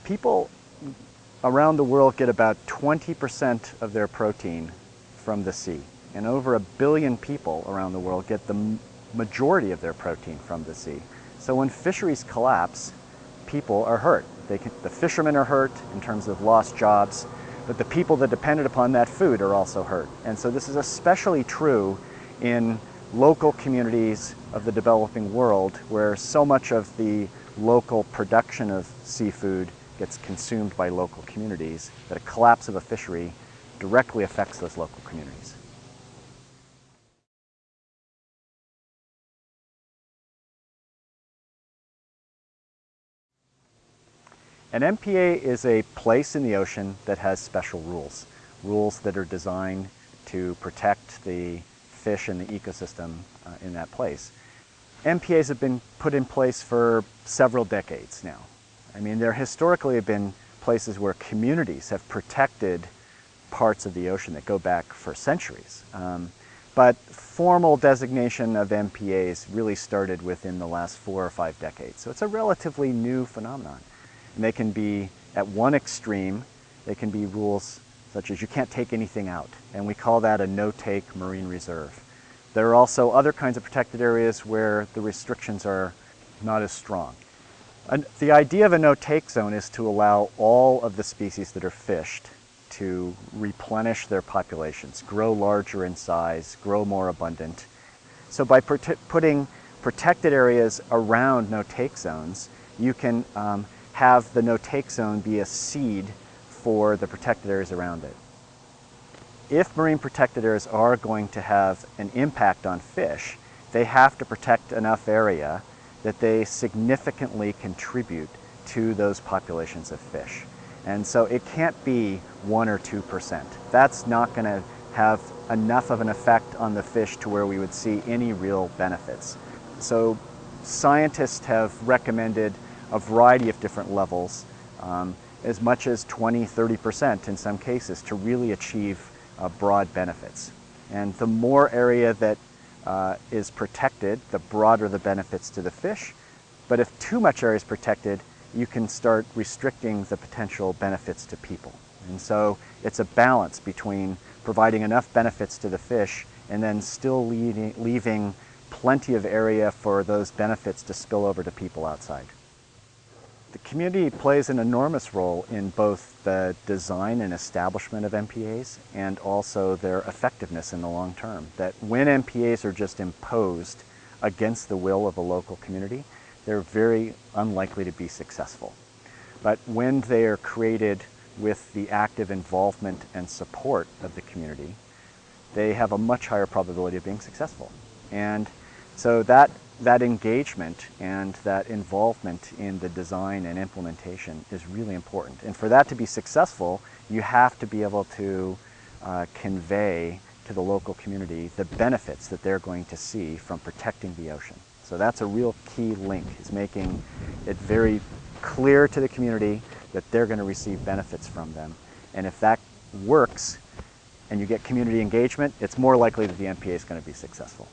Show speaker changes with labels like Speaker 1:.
Speaker 1: People around the world get about 20% of their protein from the sea, and over 1 billion people around the world get the majority of their protein from the sea. So when fisheries collapse, people are hurt. The fishermen are hurt in terms of lost jobs, but the people that depended upon that food are also hurt. And so this is especially true in local communities of the developing world, where so much of the local production of seafood gets consumed by local communities, that a collapse of a fishery directly affects those local communities. An MPA is a place in the ocean that has special rules, rules that are designed to protect the fish and the ecosystem in that place. MPAs have been put in place for several decades now. I mean, there historically have been places where communities have protected parts of the ocean that go back for centuries. But formal designation of MPAs really started within the last 4 or 5 decades. So it's a relatively new phenomenon. And they can be, at one extreme, they can be rules such as you can't take anything out, and we call that a no-take marine reserve. There are also other kinds of protected areas where the restrictions are not as strong. The idea of a no-take zone is to allow all of the species that are fished to replenish their populations, grow larger in size, grow more abundant. So by putting protected areas around no-take zones, you can have the no-take zone be a seed for the protected areas around it. If marine protected areas are going to have an impact on fish, they have to protect enough area that they significantly contribute to those populations of fish. And so it can't be 1 or 2%. That's not going to have enough of an effect on the fish to where we would see any real benefits. So scientists have recommended a variety of different levels, as much as 20–30% in some cases, to really achieve broad benefits. And the more area that is protected, the broader the benefits to the fish. But if too much area is protected, you can start restricting the potential benefits to people. And so it's a balance between providing enough benefits to the fish and then still leaving plenty of area for those benefits to spill over to people outside. The community plays an enormous role in both the design and establishment of MPAs and also their effectiveness in the long term. That when MPAs are just imposed against the will of a local community, they're very unlikely to be successful. But when they are created with the active involvement and support of the community, they have a much higher probability of being successful. And so that engagement and that involvement in the design and implementation is really important. And for that to be successful, you have to be able to convey to the local community the benefits that they're going to see from protecting the ocean. So that's a real key link, is making it very clear to the community that they're going to receive benefits from them. And if that works and you get community engagement, it's more likely that the MPA is going to be successful.